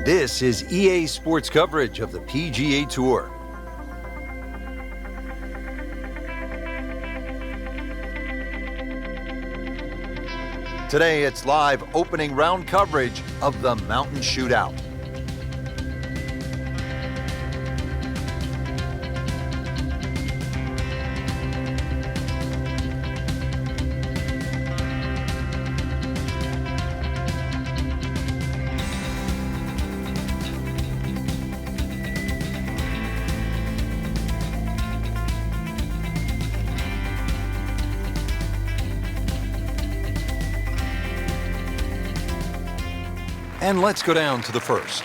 This is EA Sports coverage of the PGA Tour. Today, it's live opening round coverage of the Mountain Shootout. And let's go down to the first.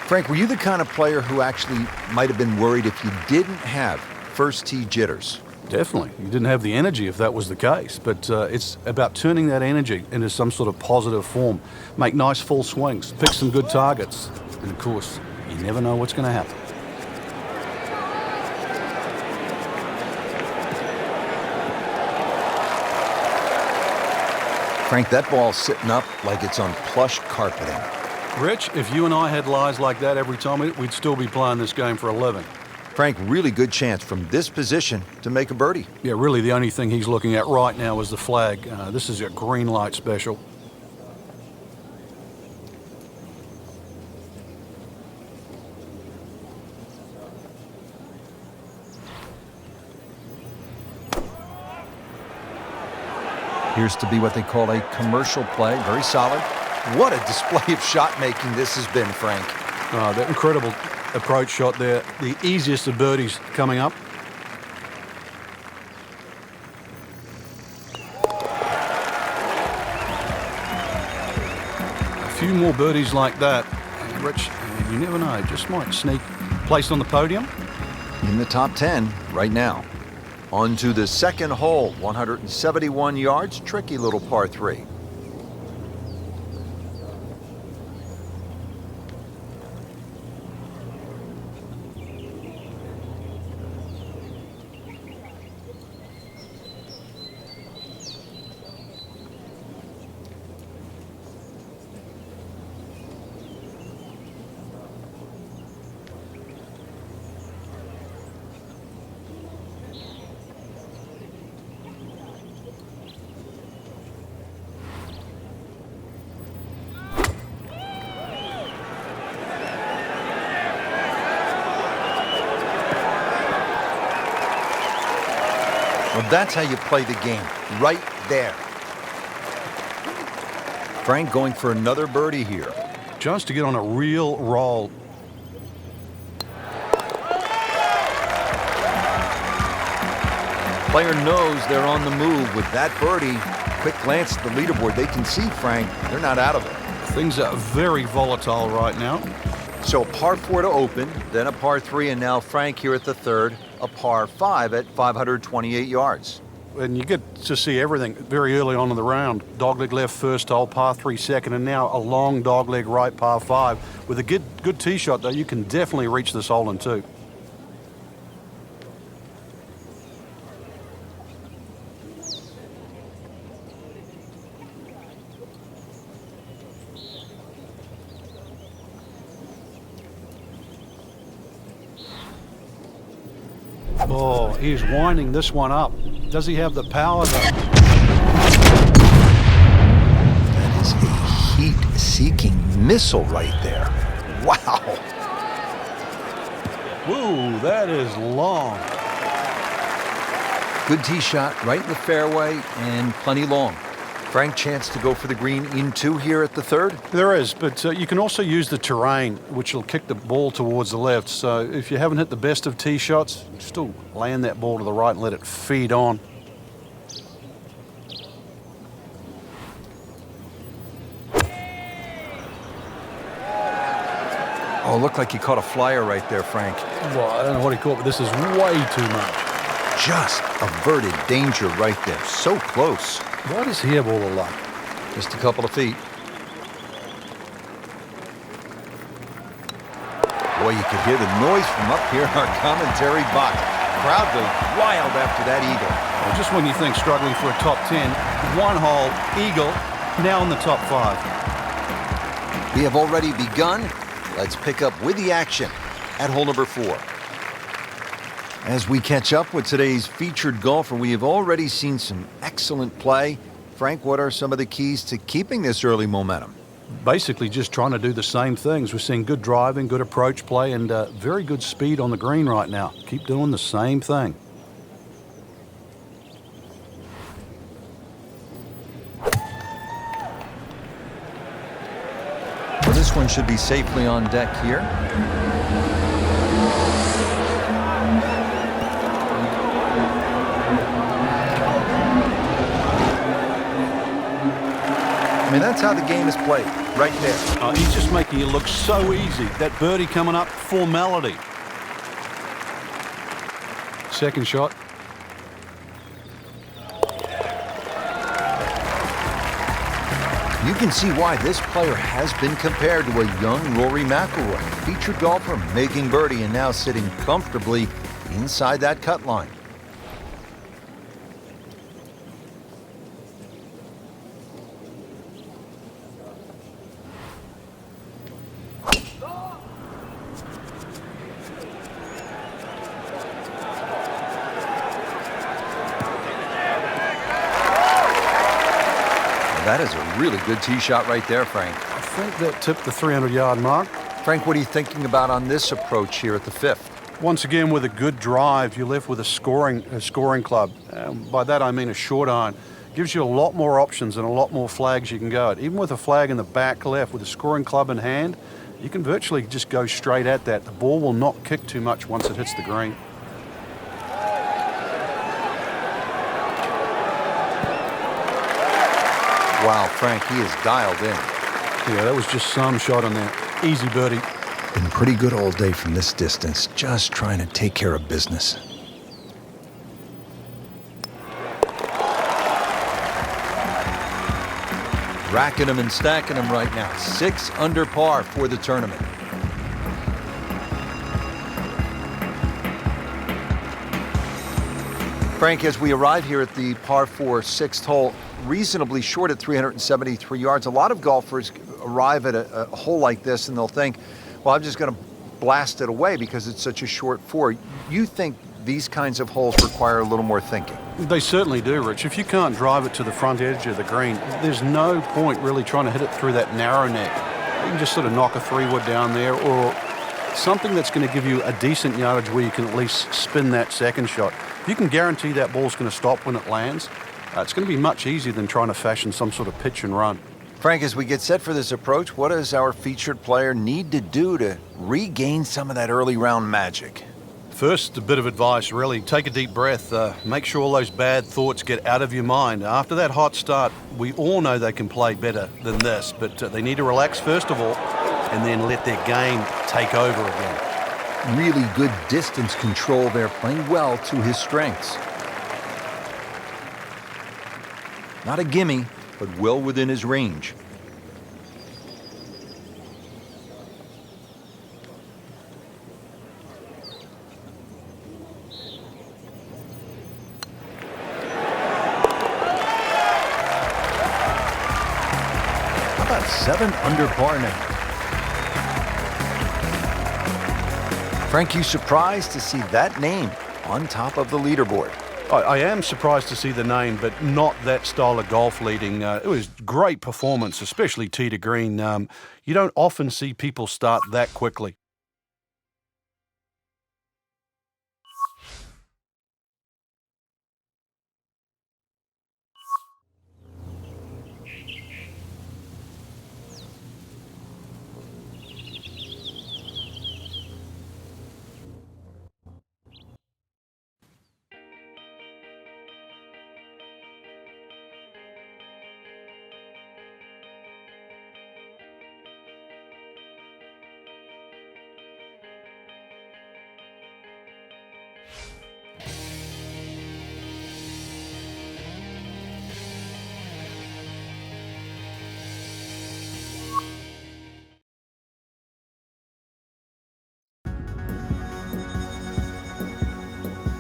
Frank, were you the kind of player who actually might have been worried if you didn't have first tee jitters? Definitely. You didn't have the energy if that was the case. But it's about turning that energy into some sort of positive form. Make nice full swings. Pick some good targets. And, of course, you never know what's going to happen. Frank, that ball's sitting up like it's on plush carpeting. Rich, if you and I had lies like that every time, we'd still be playing this game for 11. Frank, really good chance from this position to make a birdie. Yeah, really the only thing he's looking at right now is the flag. This is a green light special. Appears to be what they call a commercial play. Very solid. What a display of shot making this has been, Frank. That incredible approach shot there. The easiest of birdies coming up. A few more birdies like that, and Rich, you never know, just might sneak placed on the podium. In the top 10 right now. On to the second hole, 171 yards, tricky little par 3. Well, that's how you play the game, right there. Frank going for another birdie here. Just to get on a real roll. Player knows they're on the move with that birdie. Quick glance at the leaderboard. They can see, Frank, they're not out of it. Things are very volatile right now. So a par 4 to open, then a par 3, and now Frank here at the third, a par 5 at 528 yards. And you get to see everything very early on in the round. Dogleg left first hole, par 3 second, and now a long dogleg right, par 5. With a good tee shot, though, you can definitely reach this hole in 2. Oh, he's winding this one up. Does he have the power, though? That is a heat-seeking missile right there. Wow. Woo, that is long. Good tee shot right in the fairway and plenty long. Frank, chance to go for the green in 2 here at the third? There is, but you can also use the terrain, which will kick the ball towards the left. So if you haven't hit the best of tee shots, still land that ball to the right and let it feed on. Oh, looked like he caught a flyer right there, Frank. Well, I don't know what he caught, but this is way too much. Just averted danger right there. So close. Why does he have all the luck? Just a couple of feet. Boy, you could hear the noise from up here in our commentary box. Crowd goes wild after that eagle. Well, just when you think struggling for a top 10, one hole, eagle, now in the top 5. We have already begun. Let's pick up with the action at hole number 4. As we catch up with today's featured golfer, we have already seen some excellent play. Frank, what are some of the keys to keeping this early momentum? Basically just trying to do the same things. We're seeing good driving, good approach play, and very good speed on the green right now. Keep doing the same thing. Well, this one should be safely on deck here. I mean, that's how the game is played, right there. He's just making it look so easy. That birdie coming up, formality. Second shot. You can see why this player has been compared to a young Rory McIlroy, featured golfer making birdie and now sitting comfortably inside that cut line. That is a really good tee shot right there, Frank. I think that tipped the 300-yard mark. Frank, what are you thinking about on this approach here at the 5th? Once again, with a good drive, you're left with a scoring club. By that I mean a short iron. Gives you a lot more options and a lot more flags you can go at. Even with a flag in the back left, with a scoring club in hand, you can virtually just go straight at that. The ball will not kick too much once it hits the green. Wow, Frank, he is dialed in. Yeah, that was just some shot on there. Easy birdie. Been pretty good all day from this distance, just trying to take care of business. Racking them and stacking them right now. 6 under par for the tournament. Frank, as we arrive here at the par 4 6th hole, reasonably short at 373 yards. A lot of golfers arrive at a hole like this and they'll think, well, I'm just going to blast it away because it's such a short 4. You think these kinds of holes require a little more thinking? They certainly do, Rich. If you can't drive it to the front edge of the green, there's no point really trying to hit it through that narrow neck. You can just sort of knock a 3-wood down there, or something that's going to give you a decent yardage where you can at least spin that second shot. If you can guarantee that ball's going to stop when it lands, it's going to be much easier than trying to fashion some sort of pitch and run. Frank, as we get set for this approach, what does our featured player need to do to regain some of that early round magic? First, a bit of advice, really. Take a deep breath. Make sure all those bad thoughts get out of your mind. After that hot start, we all know they can play better than this, but they need to relax first of all and then let their game take over again. Really good distance control there, playing well to his strengths. Not a gimme, but well within his range. How about 7 under par now? Frank, you surprised to see that name on top of the leaderboard? I am surprised to see the name, but not that style of golf leading. It was great performance, especially tee to green. You don't often see people start that quickly.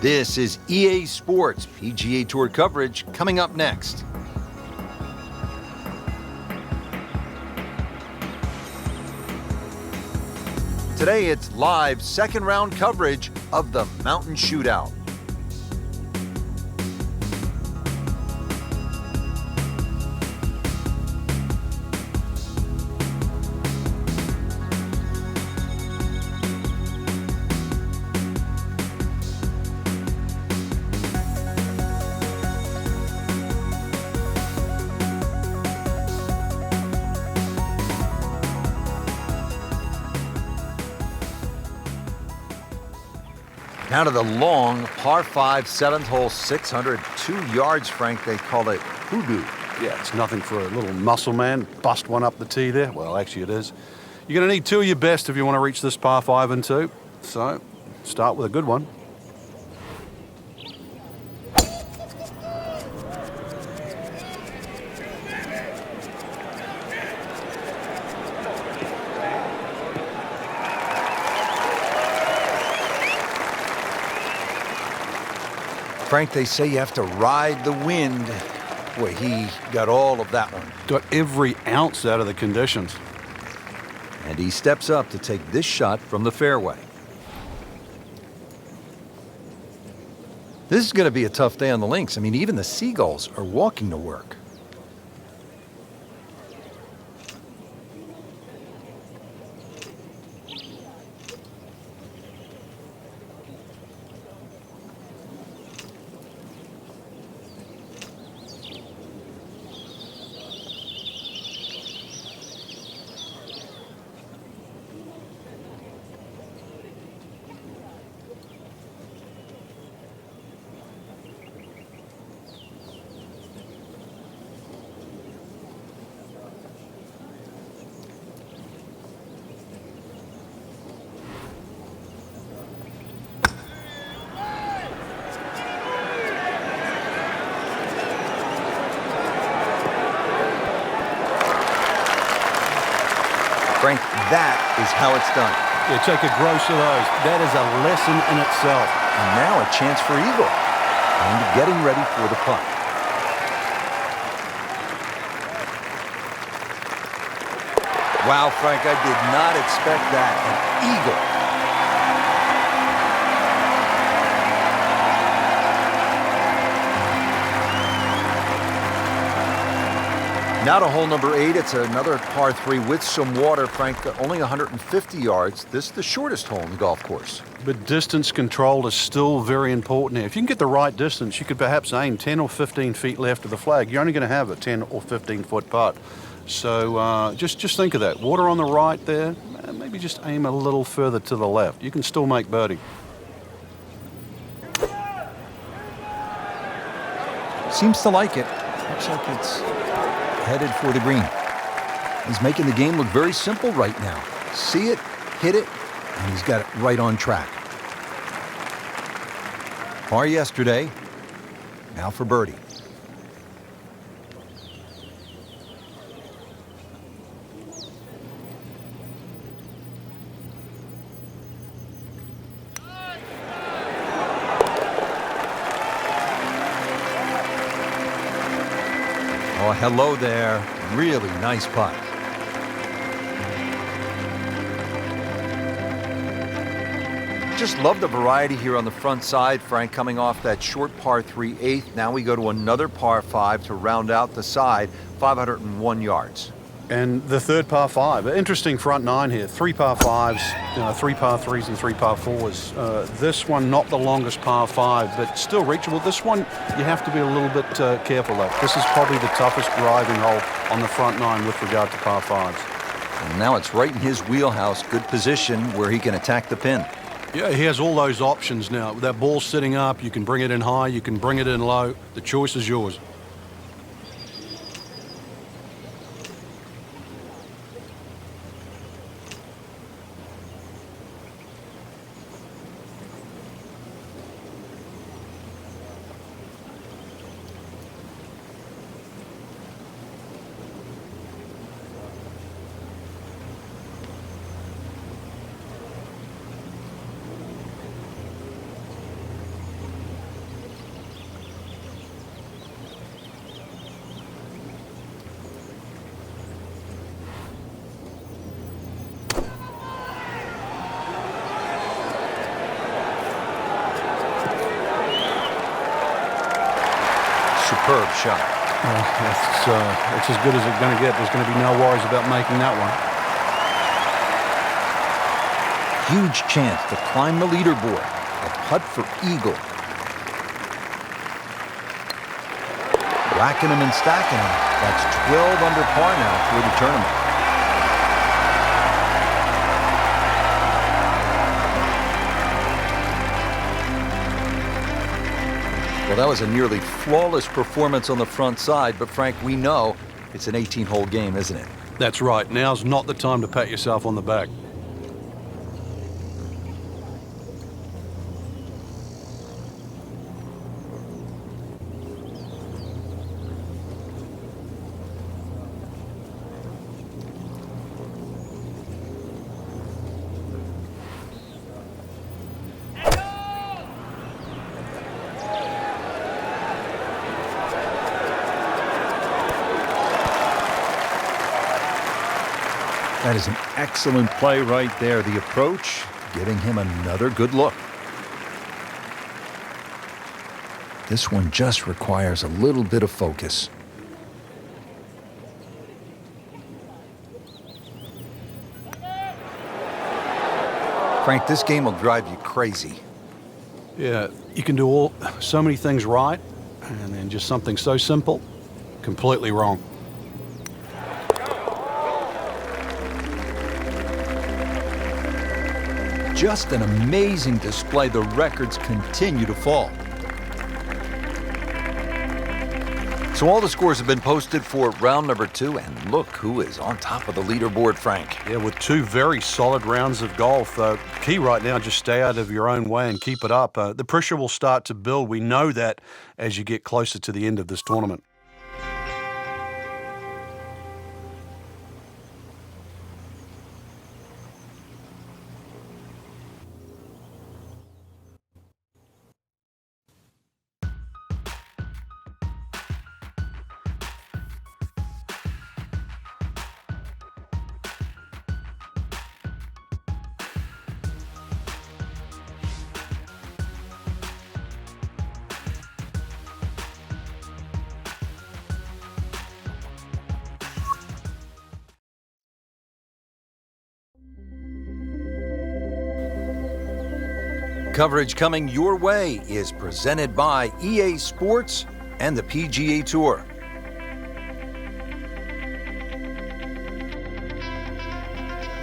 This is EA Sports PGA Tour coverage coming up next. Today, it's live second round coverage of the Mountain Shootout. Now to the long par 5 7th hole, 602 yards, Frank. They call it hoodoo. Yeah, it's nothing for a little muscle man. Bust one up the tee there. Well, actually it is. You're going to need two of your best if you want to reach this par 5 and 2. So, start with a good one. Frank, they say you have to ride the wind. Boy, he got all of that one. Got every ounce out of the conditions. And he steps up to take this shot from the fairway. This is going to be a tough day on the links. I mean, even the seagulls are walking to work. Frank, that is how it's done. Yeah, take a gross of those. That is a lesson in itself. And now a chance for eagle. And getting ready for the putt. Wow, Frank, I did not expect that. An eagle. Now to hole number 8. It's another par 3 with some water, Frank. Only 150 yards. This is the shortest hole in the golf course. But distance control is still very important here. If you can get the right distance, you could perhaps aim 10 or 15 feet left of the flag. You're only going to have a 10 or 15 foot putt. So just think of that. Water on the right there. Maybe just aim a little further to the left. You can still make birdie. Seems to like it. Looks like it's headed for the green. He's making the game look very simple right now. See it, hit it, and he's got it right on track. Par yesterday, now for birdie. Oh, hello there. Really nice putt. Just love the variety here on the front side, Frank, coming off that short par 3 8th. Now we go to another par 5 to round out the side, 501 yards. And the third par 5, interesting front 9 here. 3 par 5s, 3 par 3s and 3 par 4s. This one not the longest par 5, but still reachable. This one you have to be a little bit careful though. This is probably the toughest driving hole on the front 9 with regard to par 5s. And now it's right in his wheelhouse. Good position where he can attack the pin. Yeah, he has all those options now. That ball sitting up, you can bring it in high, you can bring it in low. The choice is yours. superb shot. It's as good as it's going to get. There's going to be no worries about making that one. Huge chance to climb the leaderboard. A putt for eagle. Whacking him and stacking him. That's 12 under par now for the tournament. Well, that was a nearly flawless performance on the front side, but Frank, we know it's an 18-hole game, isn't it? That's right. Now's not the time to pat yourself on the back. That is an excellent play right there. The approach, giving him another good look. This one just requires a little bit of focus. Frank, this game will drive you crazy. Yeah, you can do so many things right, and then just something so simple, completely wrong. Just an amazing display. The records continue to fall. So all the scores have been posted for round number 2, and look who is on top of the leaderboard, Frank. Yeah, with 2 very solid rounds of golf. Key right now, just stay out of your own way and keep it up. The pressure will start to build. We know that as you get closer to the end of this tournament. Coverage coming your way is presented by EA Sports and the PGA Tour.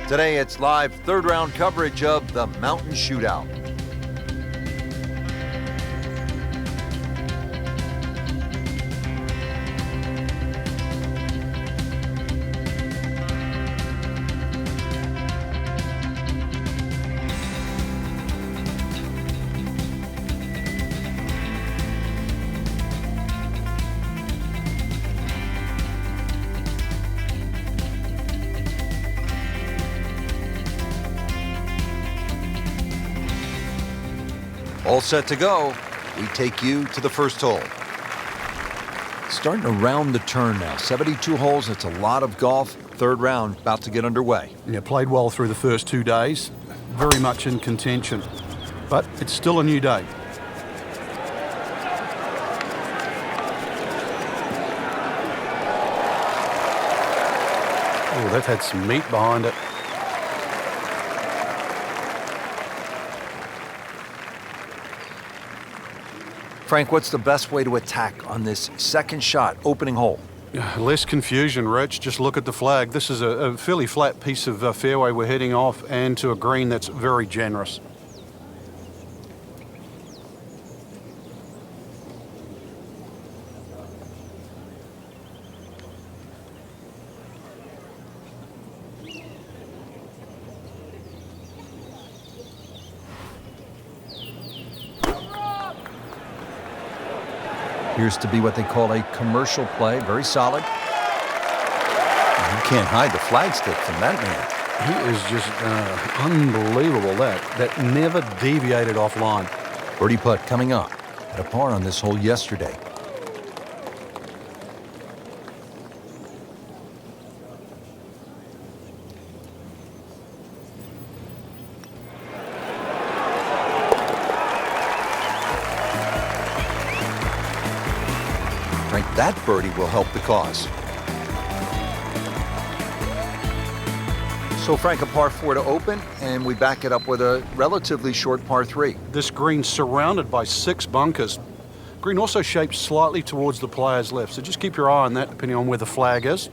Today it's live third round coverage of the Mountain Shootout. All set to go. We take you to the first hole. Starting to round the turn now. 72 holes, it's a lot of golf. Third round about to get underway. Yeah, played well through the first 2 days. Very much in contention. But it's still a new day. Oh, that had some meat behind it. Frank, what's the best way to attack on this second shot, opening hole? Less confusion, Rich. Just look at the flag. This is a fairly flat piece of fairway we're heading off, and to a green that's very generous. Appears to be what they call a commercial play. Very solid. You can't hide the flagstick from that man. He is just unbelievable. That never deviated offline. Birdie putt coming up. At a par on this hole yesterday. Frank, that birdie will help the cause. So Frank, a par 4 to open, and we back it up with a relatively short par 3. This green's surrounded by 6 bunkers. Green also shaped slightly towards the player's left, so just keep your eye on that depending on where the flag is.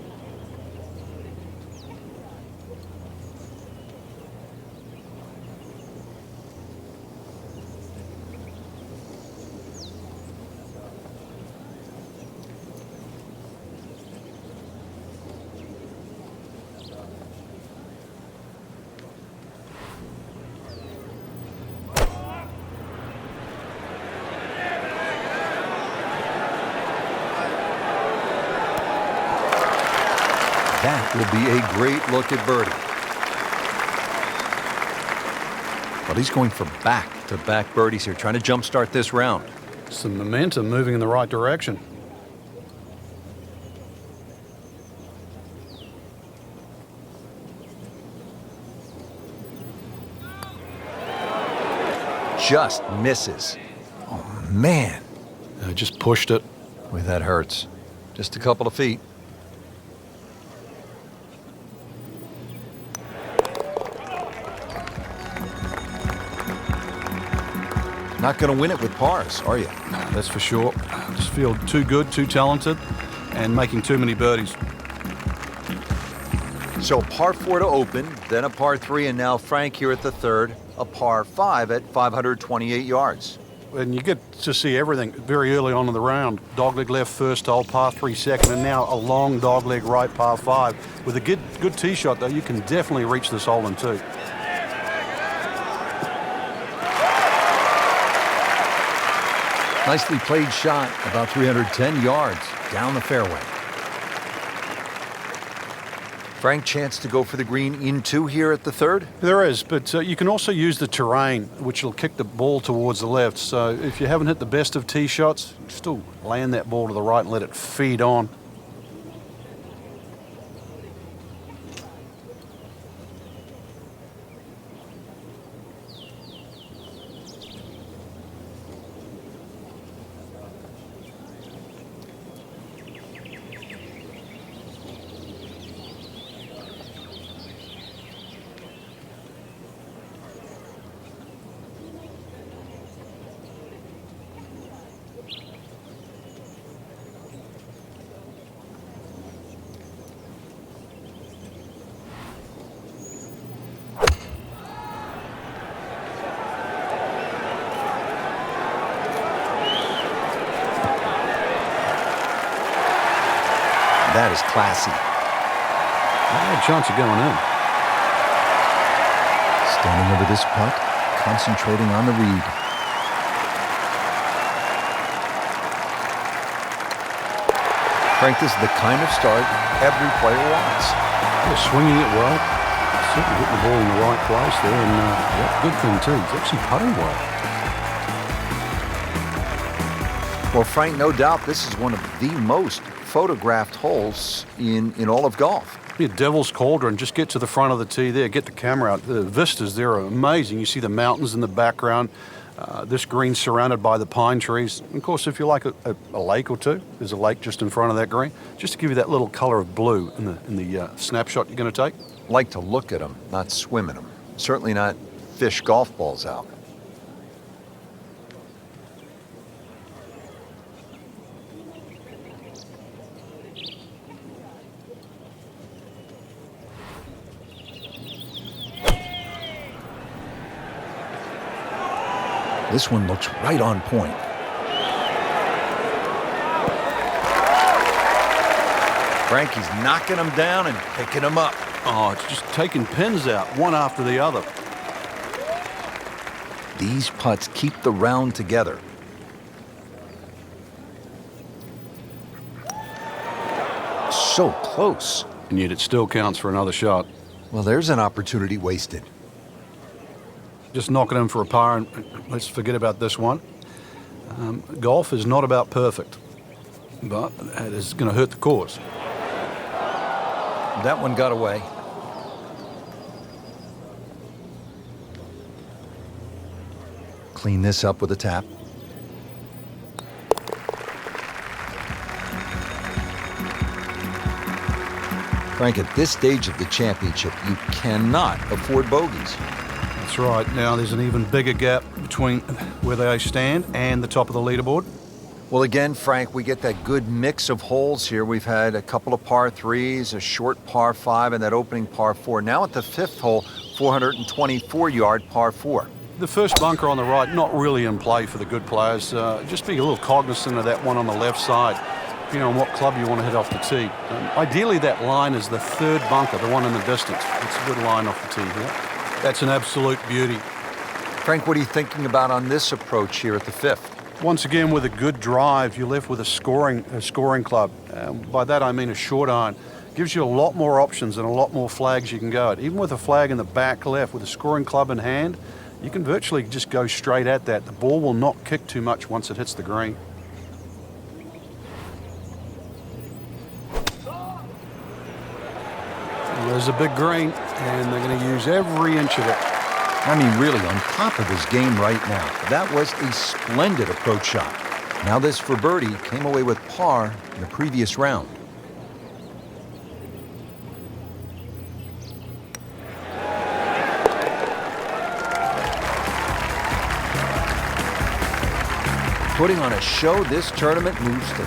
That will be a great look at birdie. Well, he's going for back-to-back birdies here, trying to jumpstart this round. Some momentum moving in the right direction. Just misses. Oh, man. Just pushed it. Boy, that hurts. Just a couple of feet. Not going to win it with pars, are you? No, that's for sure. Just feel too good, too talented, and making too many birdies. So par 4 to open, then a par 3, and now Frank here at the third, a par 5 at 528 yards. And you get to see everything very early on in the round. Dogleg left first hole, par 3 second, and now a long dogleg right, par 5. With a good tee shot, though, you can definitely reach this hole in 2. Nicely played shot, about 310 yards down the fairway. Frank, chance to go for the green in 2 here at the third? There is, but you can also use the terrain, which will kick the ball towards the left. So if you haven't hit the best of tee shots, still land that ball to the right and let it feed on. That is classy. Had a chance of going in. Standing over this putt, concentrating on the read. Frank, this is the kind of start every player wants. They're swinging it well. Certainly hitting the ball in the right place there, and good thing too. He's actually putting well. Well, Frank, no doubt this is one of the most photographed holes in all of golf. Yeah, Devil's Cauldron, just get to the front of the tee there, get the camera out. The vistas there are amazing. You see the mountains in the background. This green's surrounded by the pine trees. And of course, if you like a lake or two, there's a lake just in front of that green, just to give you that little color of blue in the snapshot you're going to take. Like to look at them, not swim in them. Certainly not fish golf balls out. This one looks right on point. Frankie's knocking them down and picking them up. Oh, it's just taking pins out, one after the other. These putts keep the round together. So close. And yet it still counts for another shot. Well, there's an opportunity wasted. Just knocking in for a par, and let's forget about this one. Golf is not about perfect, but it is going to hurt the cause. That one got away. Clean this up with a tap. Frank, at this stage of the championship, you cannot afford bogeys. That's right. Now there's an even bigger gap between where they stand and the top of the leaderboard. Well, again, Frank, we get that good mix of holes here. We've had a couple of par threes, a short par five, and that opening par four. Now at the fifth hole, 424-yard par four. The first bunker on the right, not really in play for the good players. Just be a little cognizant of that one on the left side, depending on what club you want to hit off the tee. Ideally, that line is the third bunker, the one in the distance. It's a good line off the tee here. That's an absolute beauty. Frank, what are you thinking about on this approach here at the fifth? Once again, with a good drive, you're left with a scoring club. By that I mean a short iron. Gives you a lot more options and a lot more flags you can go at. Even with a flag in the back left, with a scoring club in hand, you can virtually just go straight at that. The ball will not kick too much once it hits the green. And there's a big green, and they're going to use every inch of it. I mean, really on top of his game right now. That was a splendid approach shot. Now this for birdie, came away with par in the previous round. Putting on a show, this tournament moves to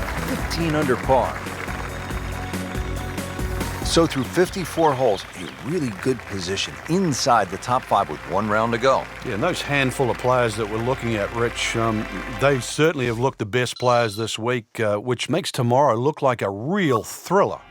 15 under par. So through 54 holes, a really good position inside the top five with one round to go. Yeah, and those handful of players that we're looking at, Rich, they certainly have looked the best players this week, which makes tomorrow look like a real thriller.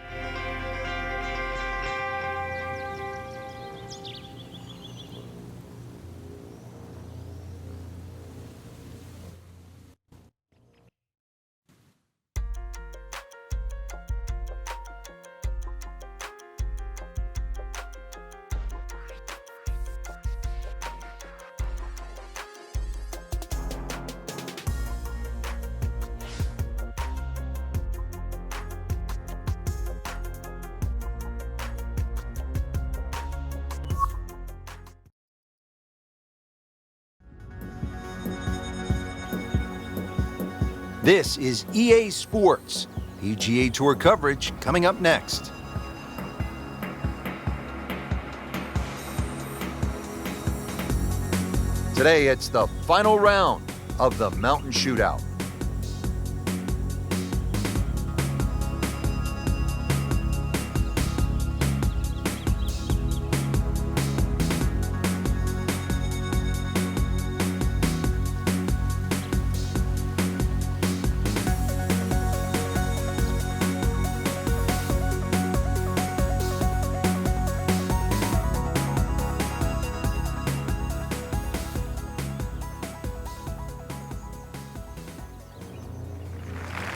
This is EA Sports. PGA Tour coverage coming up next. Today, it's the final round of the Mountain Shootout.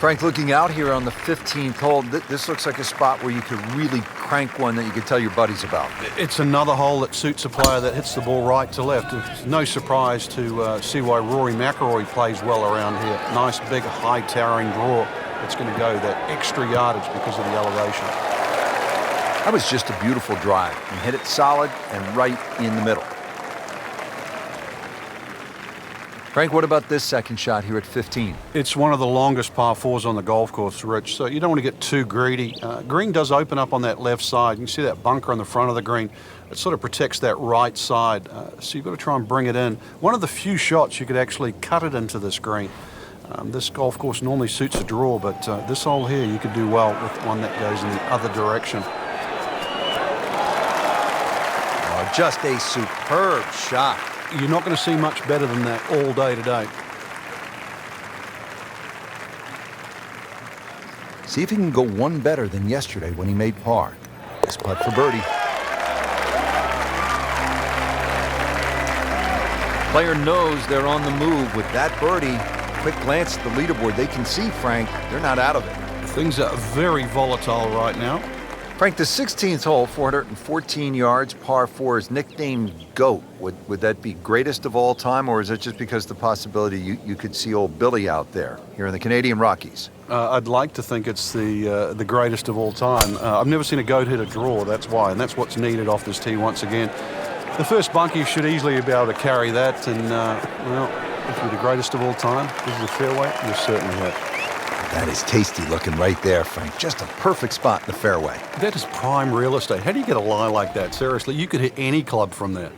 Frank, looking out here on the 15th hole, this looks like a spot where you could really crank one that you could tell your buddies about. It's another hole that suits a player that hits the ball right to left. It's no surprise to see why Rory McIlroy plays well around here. Nice, big, high towering draw. It's going to go that extra yardage because of the elevation. That was just a beautiful drive. You hit it solid and right in the middle. Frank, what about this second shot here at 15? It's one of the longest par fours on the golf course, Rich, so you don't want to get too greedy. Green does open up on that left side. You can see that bunker on the front of the green. It sort of protects that right side, so you've got to try and bring it in. One of the few shots you could actually cut it into this green. This golf course normally suits a draw, but this hole here you could do well with one that goes in the other direction. Oh, just a superb shot. You're not going to see much better than that all day today. See if he can go one better than yesterday when he made par. This putt for birdie. Player knows they're on the move with that birdie. Quick glance at the leaderboard. They can see, Frank, they're not out of it. Things are very volatile right now. Frank, the 16th hole, 414 yards, par 4, is nicknamed GOAT. Would that be greatest of all time, or is it just because the possibility you could see old Billy out there here in the Canadian Rockies? I'd like to think it's the greatest of all time. I've never seen a GOAT hit a draw, that's why, and that's what's needed off this tee once again. The first bunkie should easily be able to carry that, and, well, if you're the greatest of all time, this is the fairway, you're certainly hit. That is tasty looking right there, Frank. Just a perfect spot in the fairway. That is prime real estate. How do you get a lie like that? Seriously, you could hit any club from there.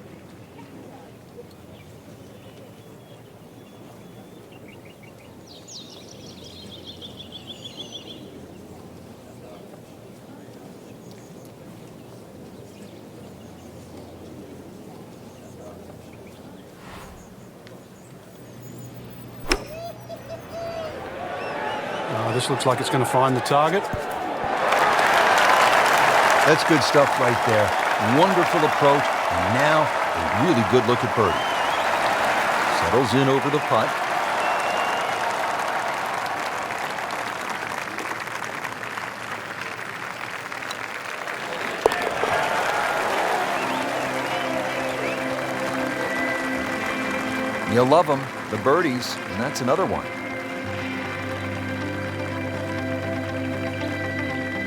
This looks like it's going to find the target. That's good stuff right there. Wonderful approach, and now a really good look at birdie. Settles in over the putt. You'll love them, the birdies, and that's another one.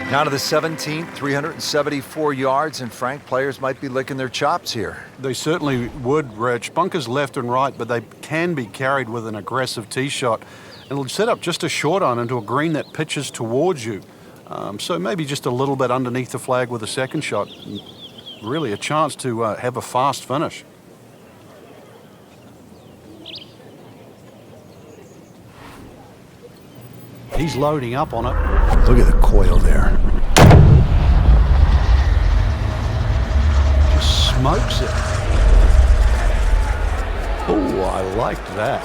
Now to the 17th, 374 yards, and Frank, players might be licking their chops here. They certainly would, Reg. Bunkers left and right, but they can be carried with an aggressive tee shot. It'll set up just a short iron into a green that pitches towards you. So maybe just a little bit underneath the flag with a second shot. Really a chance to have a fast finish. He's loading up on it. Look at the coil there. Just smokes it. Oh, I liked that.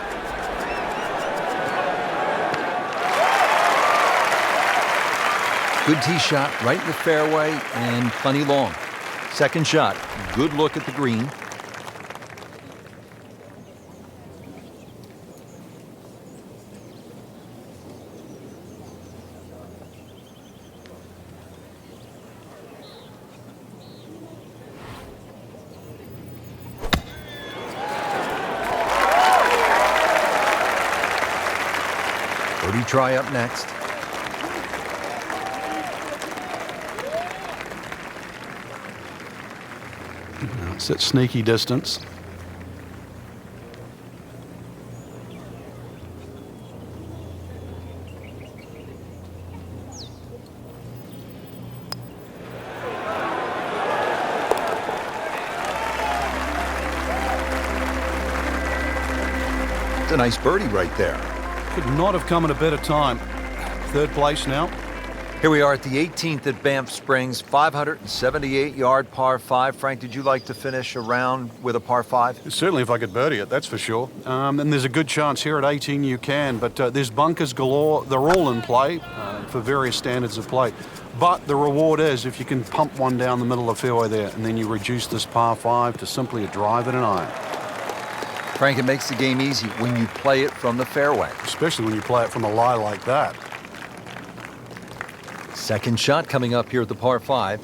Good tee shot right in the fairway and plenty long. Second shot, good look at the green. Birdie try up next. It's at sneaky distance. It's a nice birdie right there. Could not have come at a better time. Third place now. Here we are at the 18th at Banff Springs, 578-yard par 5. Frank, did you like to finish a round with a par 5? Certainly if I could birdie it, that's for sure. And there's a good chance here at 18 you can, but there's bunkers galore. They're all in play for various standards of play. But the reward is if you can pump one down the middle of the fairway there, and then you reduce this par 5 to simply a drive and an iron. Frank, it makes the game easy when you play it from the fairway. Especially when you play it from a lie like that. Second shot coming up here at the par 5.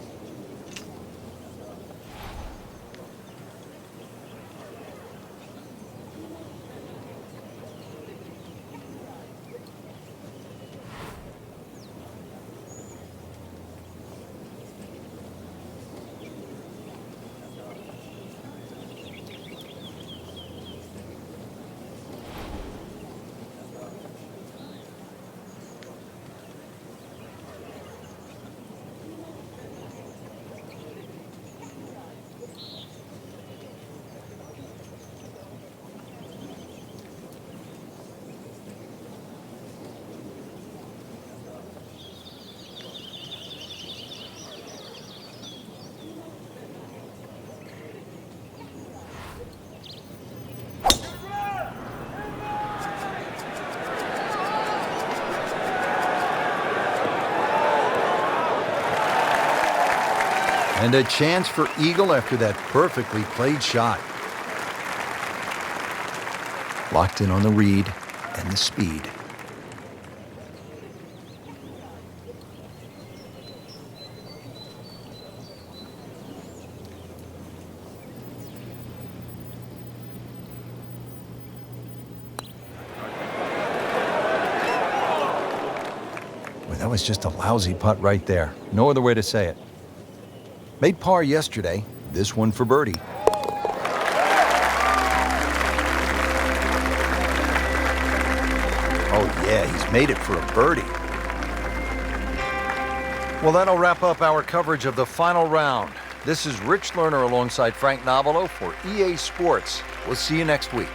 And a chance for eagle after that perfectly played shot. Locked in on the read and the speed. Well, that was just a lousy putt right there. No other way to say it. Made par yesterday, this one for birdie. Oh, Yeah, he's made it for a birdie. Well, that'll wrap up our coverage of the final round. This is Rich Lerner alongside Frank Nobilo for EA Sports. We'll see you next week.